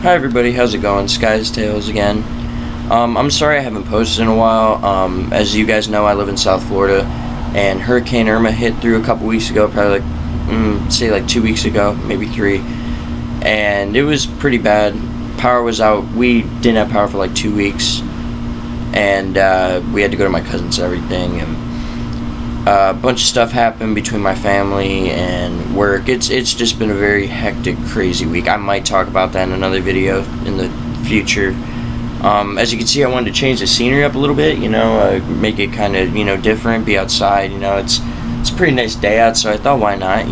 Hi everybody, how's it going? Sky's Tales again. I'm sorry I haven't posted in a while. As you guys know, I live in South Florida, and Hurricane Irma hit through a couple weeks ago, probably say like 2 weeks ago, maybe 3, and it was pretty bad. Power was out. We didn't have power for like 2 weeks, and we had to go to my cousin's and everything, and a bunch of stuff happened between my family and work. It's just been a very hectic, crazy week. I might talk about that in another video in the future. As you can see, I wanted to change the scenery up a little bit, make it kind of, different, be outside, it's a pretty nice day out, so I thought, why not,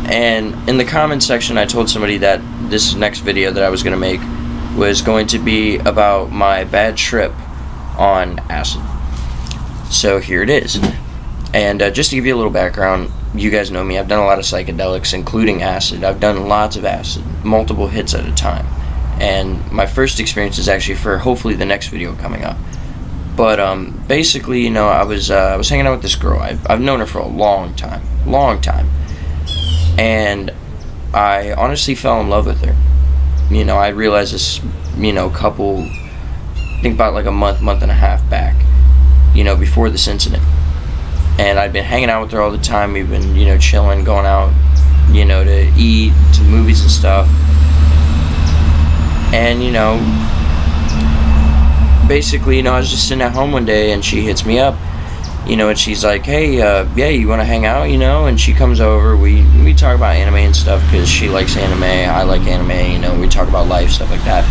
and in the comment section, I told somebody that this next video that I was going to make was going to be about my bad trip on acid. So here it is. And just to give you a little background, you guys know me, I've done a lot of psychedelics, including acid. I've done lots of acid, multiple hits at a time. And my first experience is actually for hopefully the next video coming up. But basically, I was hanging out with this girl. I've known her for a long time. And I honestly fell in love with her. I realized this, couple, I think about like a month and a half back, before this incident. And I'd been hanging out with her all the time. We've been, chilling, going out, to eat, to movies and stuff. And, basically, I was just sitting at home one day and she hits me up, and she's like, hey, yeah, you want to hang out, and she comes over, we talk about anime and stuff, because she likes anime, I like anime, we talk about life, stuff like that.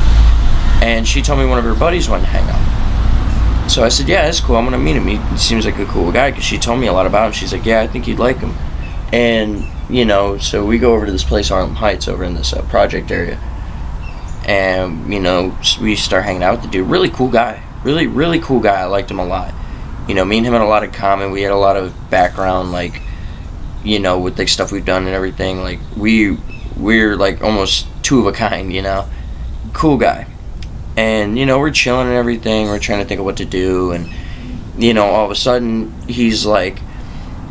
And she told me one of her buddies wanted to hang out. So I said, yeah, that's cool, I'm going to meet him, he seems like a cool guy, because she told me a lot about him. She's like, yeah, I think you'd like him. And, so we go over to this place, Harlem Heights, over in this project area. And, we start hanging out with the dude. Really cool guy. Really, really cool guy. I liked him a lot. Me and him had a lot in common. We had a lot of background, like, with the stuff we've done and everything. Like, we're like almost two of a kind, Cool guy. And, we're chilling and everything. We're trying to think of what to do. And, all of a sudden, he's like,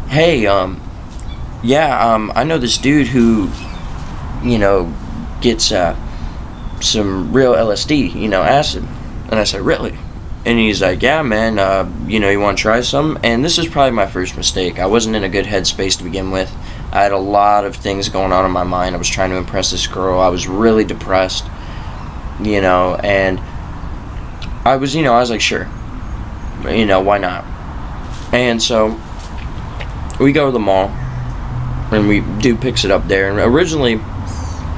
hey, I know this dude who, gets, some real LSD, acid. And I said, really? And he's like, yeah, man, you want to try some? And this is probably my first mistake. I wasn't in a good headspace to begin with. I had a lot of things going on in my mind. I was trying to impress this girl. I was really depressed, and I was like, sure, why not? And so we go to the mall, and dude picks it up there. And originally,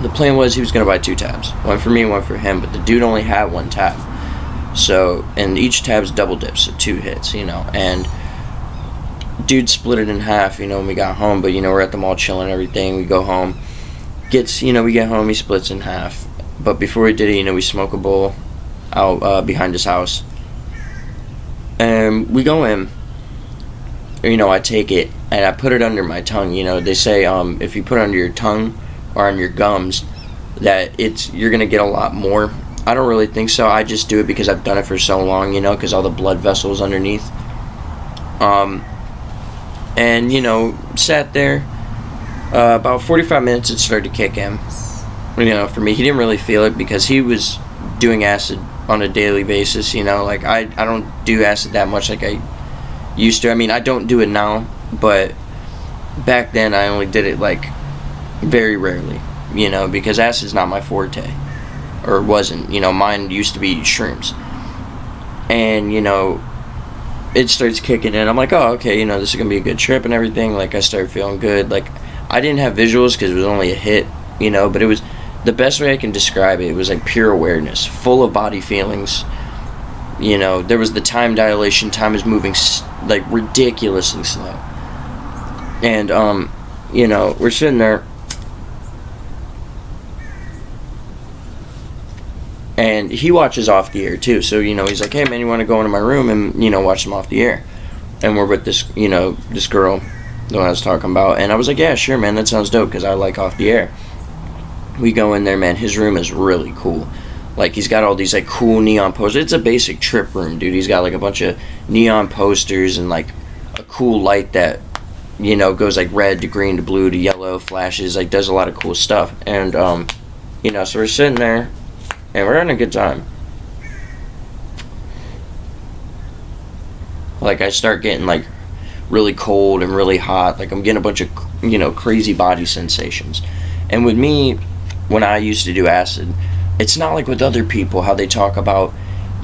the plan was he was going to buy 2 tabs. One for me and one for him, but the dude only had 1 tab. So, and each tab's double dips, so 2 hits, and dude split it in half, when we got home, but, we're at the mall chilling and everything. We go home, we get home, he splits in half, but before we did it, we smoke a bowl out behind his house, and we go in, I take it, and I put it under my tongue. They say, if you put it under your tongue, or on your gums, that you're gonna get a lot more. I don't really think so. I just do it because I've done it for so long, because all the blood vessels underneath. And sat there. About 45 minutes, it started to kick in. For me, he didn't really feel it because he was doing acid on a daily basis. Like I don't do acid that much like I used to. I mean, I don't do it now, but back then I only did it like very rarely, because acid's not my forte, or wasn't, mine used to be shrooms, and, it starts kicking in. I'm like, oh, okay, this is gonna be a good trip and everything. Like, I started feeling good. Like, I didn't have visuals because it was only a hit, but it was, the best way I can describe it, it was like pure awareness, full of body feelings. There was the time dilation, time is moving like ridiculously slow, and we're sitting there. And he watches off the air too, so he's like, hey man, you want to go into my room and watch them off the air? And we're with this this girl, the one I was talking about, and I was like, yeah, sure man, that sounds dope, because I like off the air. We go in there, man. His room is really cool. Like, he's got all these like cool neon posters. It's a basic trip room, dude. He's got like a bunch of neon posters and like a cool light that goes like red to green to blue to yellow, flashes, like does a lot of cool stuff. And So we're sitting there, and we're having a good time. Like, I start getting, like, really cold and really hot. Like, I'm getting a bunch of, crazy body sensations. And with me, when I used to do acid, it's not like with other people, how they talk about,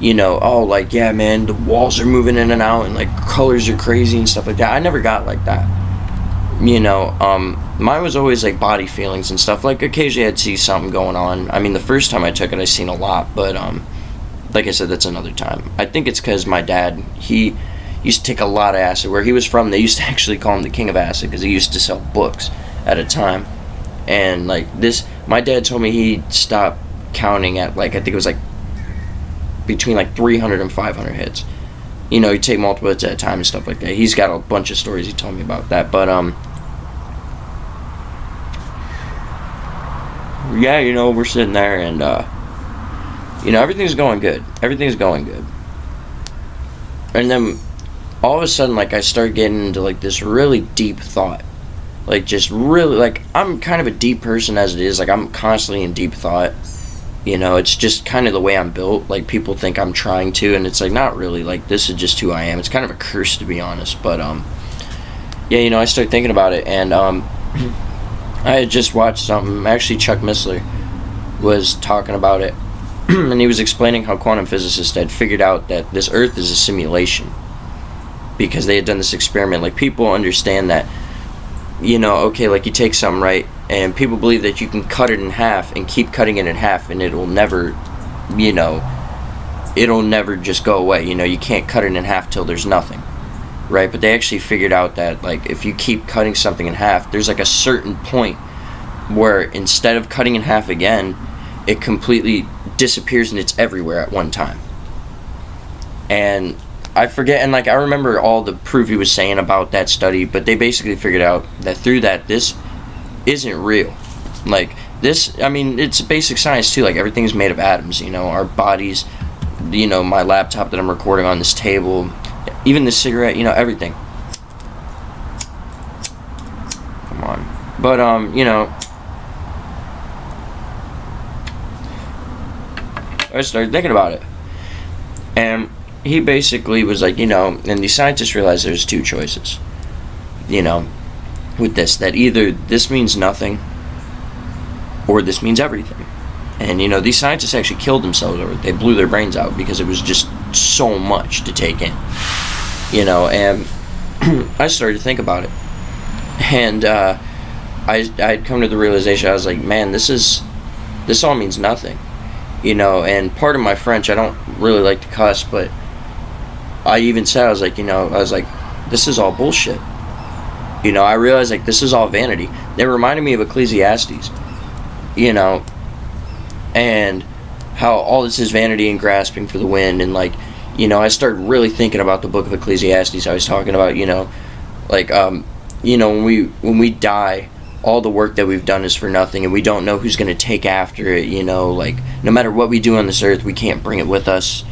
oh, like, yeah, man, the walls are moving in and out, and, like, colors are crazy and stuff like that. I never got like that. Mine was always, like, body feelings and stuff. Like, occasionally I'd see something going on. I mean, the first time I took it, I seen a lot, but, like I said, that's another time. I think it's because my dad, he used to take a lot of acid. Where he was from, they used to actually call him the king of acid, because he used to sell books at a time. And, like, my dad told me he stopped counting at, like, I think it was, like, between, like, 300 and 500 hits. He'd take multiple hits at a time and stuff like that. He's got a bunch of stories he told me about that. But, yeah, we're sitting there, and, everything's going good. Everything's going good. And then, all of a sudden, like, I start getting into, like, this really deep thought. Like, just really, like, I'm kind of a deep person as it is. Like, I'm constantly in deep thought. It's just kind of the way I'm built. Like, people think I'm trying to, and it's, like, not really. Like, this is just who I am. It's kind of a curse, to be honest. But, yeah, I started thinking about it, and, I had just watched something. Actually, Chuck Missler was talking about it, and he was explaining how quantum physicists had figured out that this Earth is a simulation. Because they had done this experiment. Like, people understand that, okay, like, you take something, right, and people believe that you can cut it in half and keep cutting it in half, and it'll never, it'll never just go away. You can't cut it in half till there's nothing, right? But they actually figured out that, like, if you keep cutting something in half, there's, like, a certain point where instead of cutting in half again, it completely disappears and it's everywhere at one time. And I forget, and, like, I remember all the proof he was saying about that study, but they basically figured out that through that, this isn't real. Like, this, I mean, it's basic science, too. Like, everything's made of atoms, our bodies, my laptop that I'm recording on, this table, even this cigarette, everything. Come on. But, I started thinking about it. And he basically was like, and the scientists realized there's two choices, with this, that either this means nothing or this means everything. And, these scientists actually killed themselves over it. They blew their brains out because it was just so much to take in, and I started to think about it. And I'd come to the realization, I was like, man, this all means nothing, and part of my French, I don't really like to cuss, but I even said, I was like, this is all bullshit. I realized, like, this is all vanity. It reminded me of Ecclesiastes, and how all this is vanity and grasping for the wind, and, like, I started really thinking about the book of Ecclesiastes. I was talking about, like, when we die, all the work that we've done is for nothing, and we don't know who's going to take after it, like, no matter what we do on this earth, we can't bring it with us,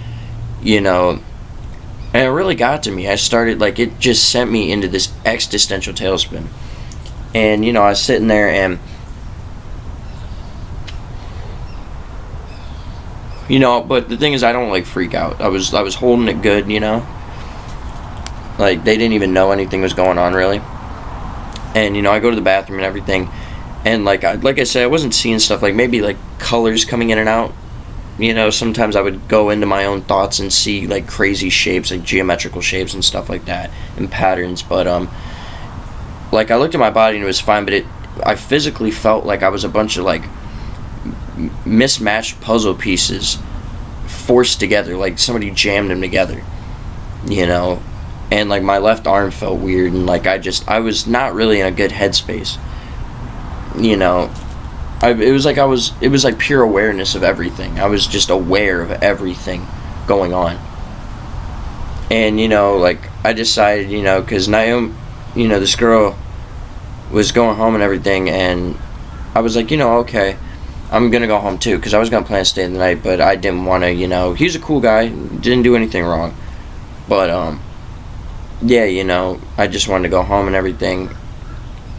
and it really got to me. I started, like, it just sent me into this existential tailspin. And, I was sitting there, and, but the thing is, I don't, like, freak out. I was holding it good, Like, they didn't even know anything was going on, really. And, I go to the bathroom and everything, and, like I said, I wasn't seeing stuff, like, maybe, like, colors coming in and out. Sometimes I would go into my own thoughts and see, like, crazy shapes, like geometrical shapes and stuff like that, and patterns. But, like, I looked at my body and it was fine, but I physically felt like I was a bunch of, like, mismatched puzzle pieces forced together, like somebody jammed them together, and, like, my left arm felt weird, and, like, I was not really in a good headspace, it was like pure awareness of everything. I was just aware of everything going on. And, like, I decided, because Naomi, this girl was going home and everything, and I was like, okay, I'm going to go home too, because I was going to plan to stay the night, but I didn't want to, he's a cool guy, didn't do anything wrong. But, yeah, I just wanted to go home and everything,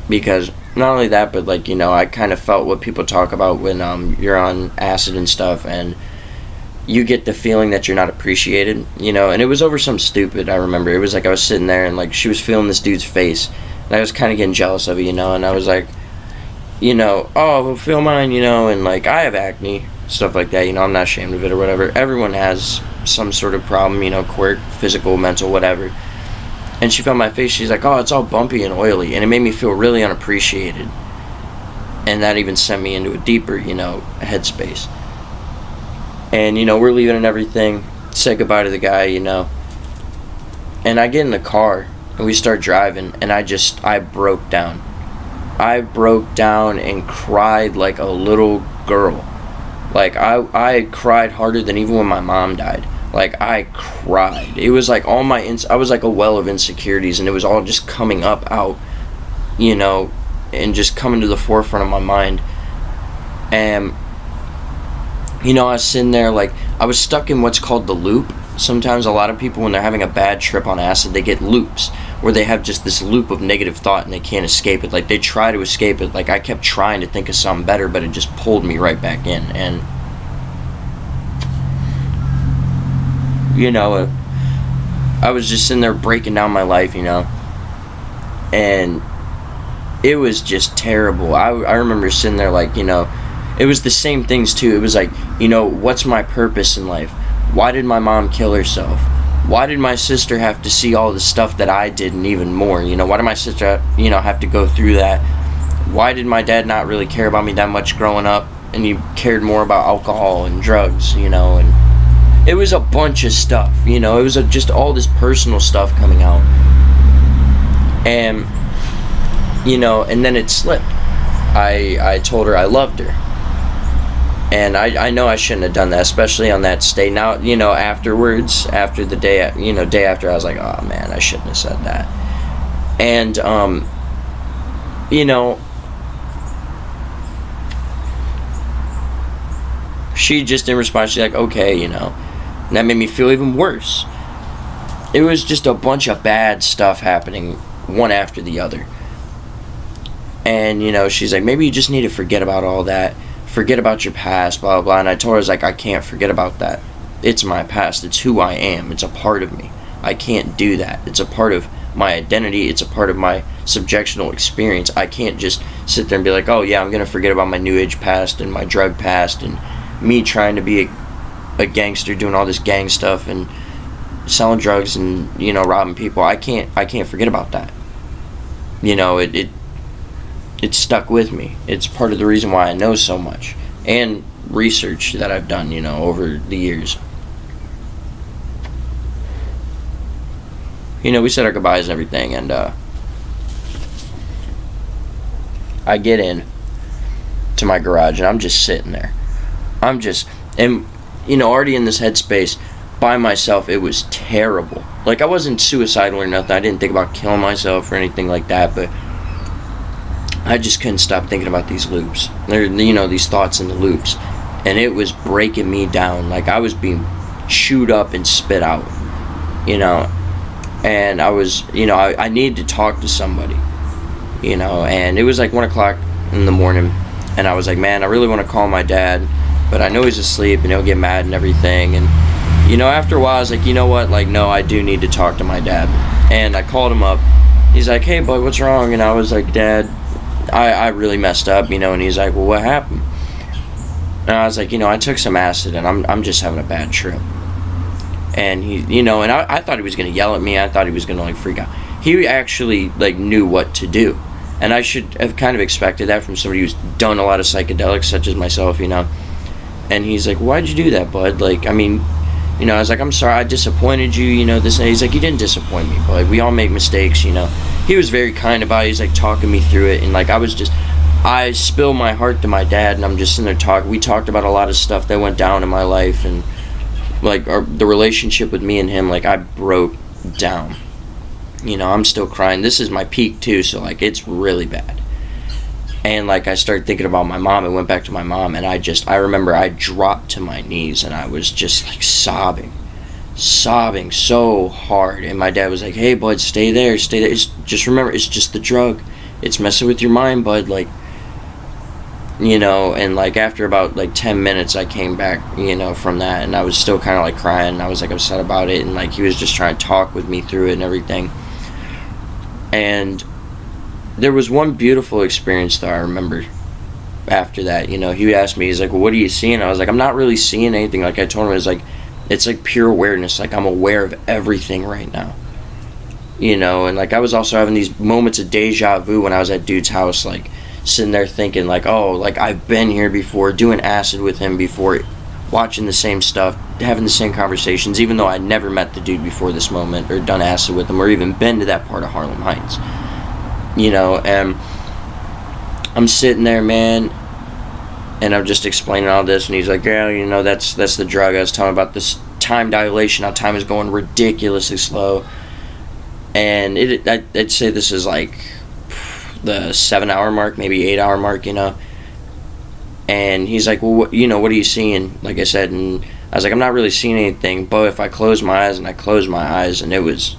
because not only that, but like, I kind of felt what people talk about when you're on acid and stuff, and you get the feeling that you're not appreciated, and it was over some stupid. I remember it was like I was sitting there and like she was feeling this dude's face, and I was kind of getting jealous of it, and I was like, oh, well, feel mine, and like I have acne, stuff like that, I'm not ashamed of it or whatever. Everyone has some sort of problem, quirk, physical, mental, whatever. And she felt my face, she's like, oh, it's all bumpy and oily, and it made me feel really unappreciated. And that even sent me into a deeper, headspace. And, we're leaving and everything, said goodbye to the guy, and I get in the car, and we start driving, and I broke down. I broke down and cried like a little girl. Like, I cried harder than even when my mom died. Like, I cried. It was like all I was like a well of insecurities, and it was all just coming up out, and just coming to the forefront of my mind. And, I was sitting there, like, I was stuck in what's called the loop. Sometimes a lot of people, when they're having a bad trip on acid, they get loops, where they have just this loop of negative thought, and they can't escape it. Like, they try to escape it. Like, I kept trying to think of something better, but it just pulled me right back in. And I was just sitting there breaking down my life, and it was just terrible. I remember sitting there like, it was the same things too. It was like, what's my purpose in life? Why did my mom kill herself? Why did my sister have to see all the stuff that I did and even more? Why did my sister, have to go through that? Why did my dad not really care about me that much growing up, and he cared more about alcohol and drugs, and it was a bunch of stuff, it was just all this personal stuff coming out. And, and then it slipped. I told her I loved her. And I know I shouldn't have done that, especially on that stay. Now, afterwards, after the day, day after, I was like, oh man, I shouldn't have said that. And, she just in response, she's like, okay, and that made me feel even worse. It was just a bunch of bad stuff happening, one after the other. And, she's like, maybe you just need to forget about all that. Forget about your past, blah, blah, blah. And I told her, I was like, I can't forget about that. It's my past. It's who I am. It's a part of me. I can't do that. It's a part of my identity. It's a part of my subjectional experience. I can't just sit there and be like, oh, yeah, I'm going to forget about my new age past and my drug past and me trying to be a gangster doing all this gang stuff and selling drugs and robbing people. I can't forget about that. It stuck with me. It's part of the reason why I know so much, and research that I've done over the years. We said our goodbyes and everything, and I get in to my garage, and I'm just sitting there. Already in this headspace by myself. It was terrible. Like, I wasn't suicidal or nothing. I didn't think about killing myself or anything like that, but I just couldn't stop thinking about these loops. These thoughts in the loops. And it was breaking me down. Like, I was being chewed up and spit out. And I was, I needed to talk to somebody. And it was like 1 o'clock in the morning. And I was like, man, I really want to call my dad, but I know he's asleep and he'll get mad and everything. And, after a while, I was like, you know what? Like, no, I do need to talk to my dad. And I called him up. He's like, hey, bud, what's wrong? And I was like, Dad, I really messed up, and he's like, well, what happened? And I was like, I took some acid and I'm just having a bad trip. And he, and I thought he was going to yell at me. I thought he was going to, like, freak out. He actually, like, knew what to do. And I should have kind of expected that from somebody who's done a lot of psychedelics, such as myself, And he's like, why'd you do that, bud? Like, I mean, I was like, I'm sorry, I disappointed you, this. And he's like, you didn't disappoint me, bud. We all make mistakes, He was very kind about it. He's, like, talking me through it. And, like, I spilled my heart to my dad, and I'm just sitting there talking. We talked about a lot of stuff that went down in my life, and, like, the relationship with me and him, like, I broke down. I'm still crying. This is my peak, too, so, like, it's really bad. And, like, I started thinking about my mom. I went back to my mom, and I remember I dropped to my knees, and I was just, like, sobbing so hard. And my dad was like, hey, bud, stay there. Just remember, it's just the drug. it's messing with your mind, bud. Like, you know, and like after about like 10 minutes I came back, you know, from that, and I was still kind of like crying, and I was like upset about it, and like he was just trying to talk with me through it and everything. And there was one beautiful experience that I remember after that. You know, he asked me, he's like, well, what are you seeing? I was like, I'm not really seeing anything. Like I told him, it's like pure awareness. Like I'm aware of everything right now, you know. And like I was also having these moments of deja vu when I was at dude's house, like sitting there thinking like, oh, like I've been here before, doing acid with him before, watching the same stuff, having the same conversations, even though I never met the dude before this moment, or done acid with him, or even been to that part of Harlem Heights, you know. And I'm sitting there, man, and I'm just explaining all this, and he's like, yeah, you know, that's the drug. I was telling about this time dilation, how time is going ridiculously slow, and I'd say this is like the 7-hour mark, maybe 8-hour mark, you know. And he's like, well, what are you seeing? Like I said, and I was like, I'm not really seeing anything, but if I close my eyes, and I closed my eyes, and it was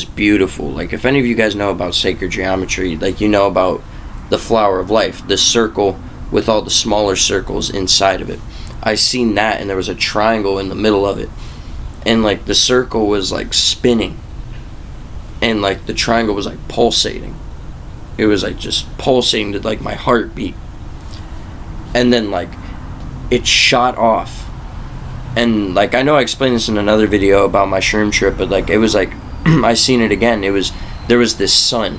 beautiful. Like if any of you guys know about sacred geometry, like you know about the flower of life, the circle with all the smaller circles inside of it. I seen that, and there was a triangle in the middle of it, and like the circle was like spinning, and like the triangle was like pulsating. It was like just pulsating to like my heartbeat, and then like it shot off. And like I know I explained this in another video about my shroom trip, but like it was like I seen it again. There was this sun,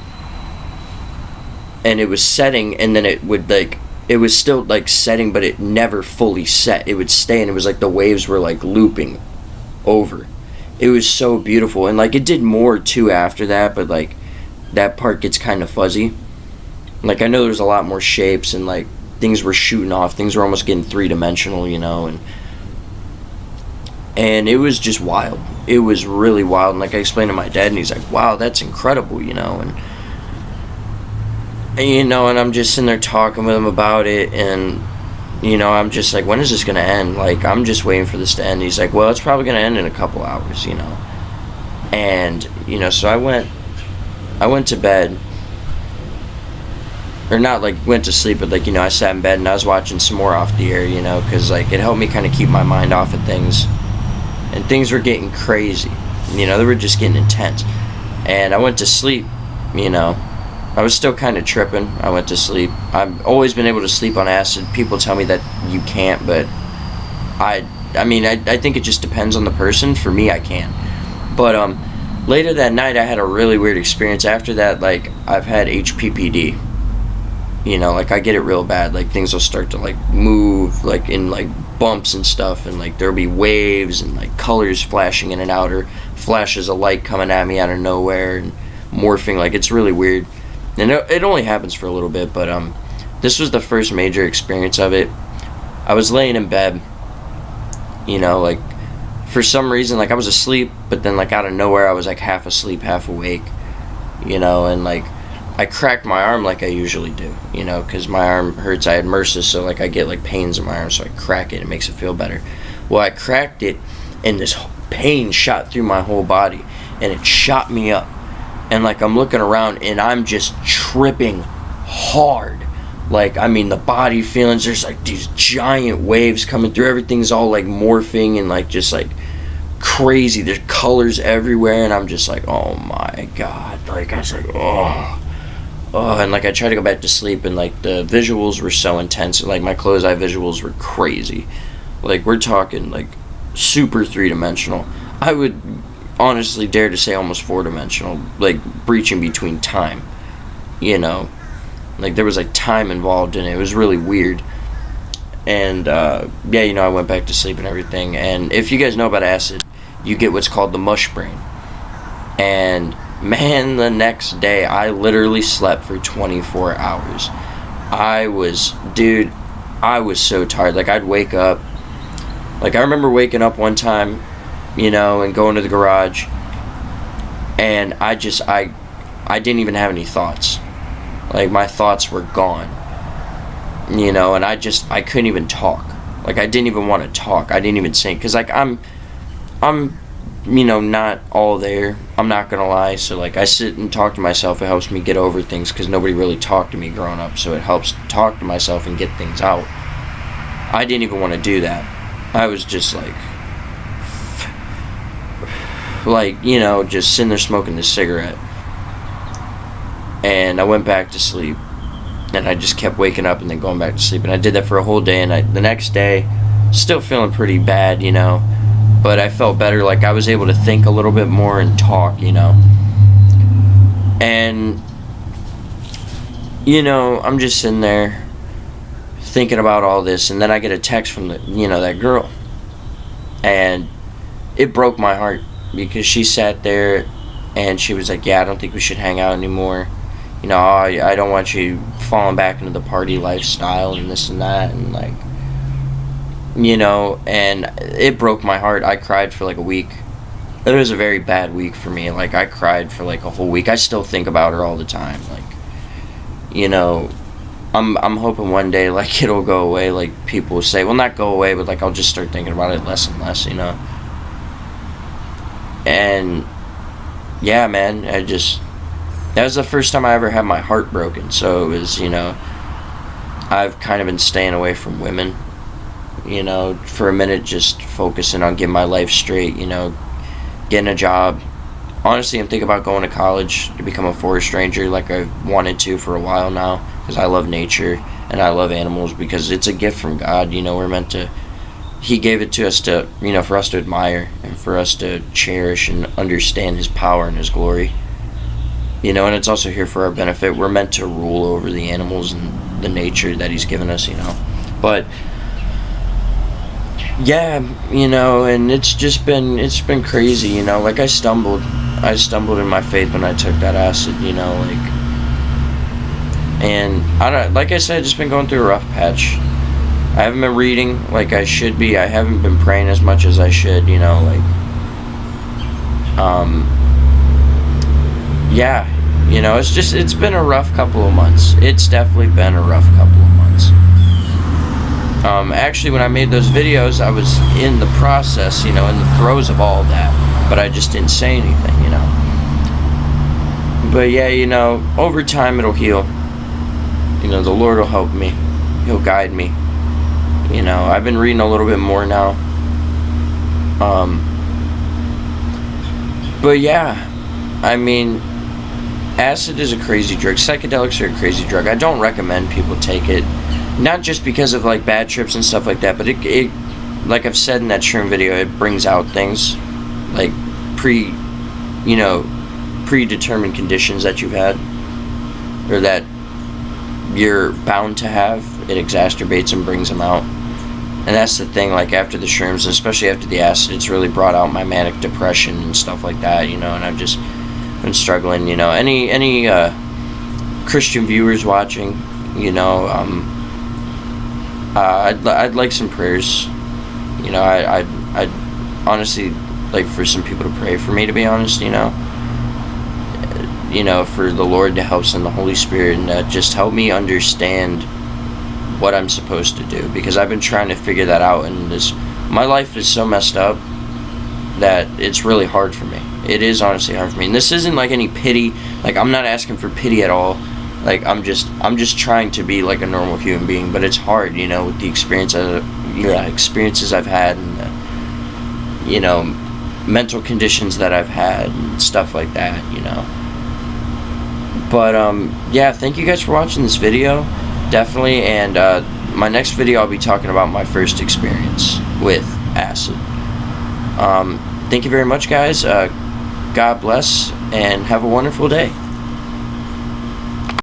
and it was setting, and then it would like, it was still like setting, but it never fully set. It would stay, and it was like the waves were like looping over. It was so beautiful, and like it did more too after that, but like that part gets kind of fuzzy. Like I know there's a lot more shapes, and like things were shooting off, things were almost getting 3-dimensional, you know, and it was just wild. It was really wild. And like I explained to my dad, and he's like, wow, that's incredible, you know. And you know, and I'm just sitting there talking with him about it, and you know, I'm just like, when is this gonna end? Like I'm just waiting for this to end. He's like, well, it's probably gonna end in a couple hours, you know. And you know, so I went to bed, or not like went to sleep, but like, you know, I sat in bed and I was watching some more Off the Air, you know, because like it helped me kind of keep my mind off of things, and things were getting crazy, you know, they were just getting intense. And I went to sleep, you know. I was still kind of tripping. I went to sleep. I've always been able to sleep on acid. People tell me that you can't, but I mean, I think it just depends on the person. For me, I can. But later that night, I had a really weird experience. After that, like, I've had HPPD. You know, like, I get it real bad. Like, things will start to, like, move, like, in, like, bumps and stuff. And, like, there'll be waves and, like, colors flashing in and out, or flashes of light coming at me out of nowhere and morphing. Like, it's really weird. And it only happens for a little bit, but this was the first major experience of it. I was laying in bed, you know, like, for some reason, like, I was asleep, but then, like, out of nowhere, I was, like, half asleep, half awake, you know, and, like, I cracked my arm like I usually do, you know, because my arm hurts. I had MRSA, so, like, I get, like, pains in my arm, so I crack it. It makes it feel better. Well, I cracked it, and this pain shot through my whole body, and it shot me up. And, like, I'm looking around, and I'm just tripping hard. Like, I mean, the body feelings, there's, like, these giant waves coming through. Everything's all, like, morphing and, like, just, like, crazy. There's colors everywhere, and I'm just like, oh, my God. Like, I was like, oh. And, like, I tried to go back to sleep, and, like, the visuals were so intense. Like, my closed eye visuals were crazy. Like, we're talking, like, super 3-dimensional. I would honestly dare to say almost 4-dimensional, like breaching between time, you know, like there was like time involved in it. It was really weird. And yeah, you know, I went back to sleep and everything. And if you guys know about acid, you get what's called the mush brain. And man, the next day I literally slept for 24 hours. I was so tired. Like, I'd wake up, like, I remember waking up one time, you know, and going to the garage, and I didn't even have any thoughts. Like, my thoughts were gone, you know, and I couldn't even talk. Like, I didn't even want to talk. I didn't even sing, because, like, I'm not all there. I'm not gonna lie. So like I sit and talk to myself. It helps me get over things because nobody really talked to me growing up. So it helps talk to myself and get things out. I didn't even want to do that. I was just like just sitting there smoking this cigarette. And I went back to sleep. And I just kept waking up and then going back to sleep. And I did that for a whole day. And the next day, still feeling pretty bad, but I felt better. Like I was able to think a little bit more and talk, and I'm just sitting there thinking about all this, and then I get a text from that girl, and it broke my heart because she sat there and she was like, yeah, I don't think we should hang out anymore, I don't want you falling back into the party lifestyle and this and that, and like, and it broke my heart. I cried for like a week. It was a very bad week for me. Like I cried for like a whole week. I still think about her all the time. Like, I'm hoping one day like it'll go away. Like people will say, well, not go away, but like I'll just start thinking about it less and less. And yeah, man, that was the first time I ever had my heart broken. So it was, I've kind of been staying away from women. For a minute, just focusing on getting my life straight, getting a job. Honestly, I'm thinking about going to college to become a forest ranger like I've wanted to for a while now, because I love nature and I love animals, because it's a gift from God. We're meant to, He gave it to us to, for us to admire and for us to cherish and understand His power and His glory. And it's also here for our benefit. We're meant to rule over the animals and the nature that He's given us, But yeah, and it's been crazy, like I stumbled in my faith when I took that acid, and like I said, I've just been going through a rough patch. I haven't been reading like I should be. I haven't been praying as much as I should, yeah, it's been a rough couple of months. It's definitely been a rough couple of months. Actually, when I made those videos, I was in the process, in the throes of all that, but I just didn't say anything, But yeah, over time it'll heal. The Lord will help me. He'll guide me. I've been reading a little bit more now. But yeah, acid is a crazy drug. Psychedelics are a crazy drug. I don't recommend people take it. Not just because of like bad trips and stuff like that, but it like I've said in that shroom video, it brings out things like predetermined conditions that you've had or that you're bound to have. It exacerbates and brings them out. And that's the thing, like after the shrooms, and especially after the acid, it's really brought out my manic depression and stuff like that, and I've just been struggling, any Christian viewers watching, I'd like some prayers. I'd honestly like for some people to pray for me, to be honest. For the Lord to help send the Holy Spirit and just help me understand what I'm supposed to do, because I've been trying to figure that out, and my life is so messed up that it's really hard for me. It is honestly hard for me, and this isn't like any pity. Like I'm not asking for pity at all. Like I'm just trying to be like a normal human being, but it's hard, with the experiences I've had, and mental conditions that I've had and stuff like that, But yeah, thank you guys for watching this video, definitely. And my next video, I'll be talking about my first experience with acid. Thank you very much, guys. God bless, and have a wonderful day.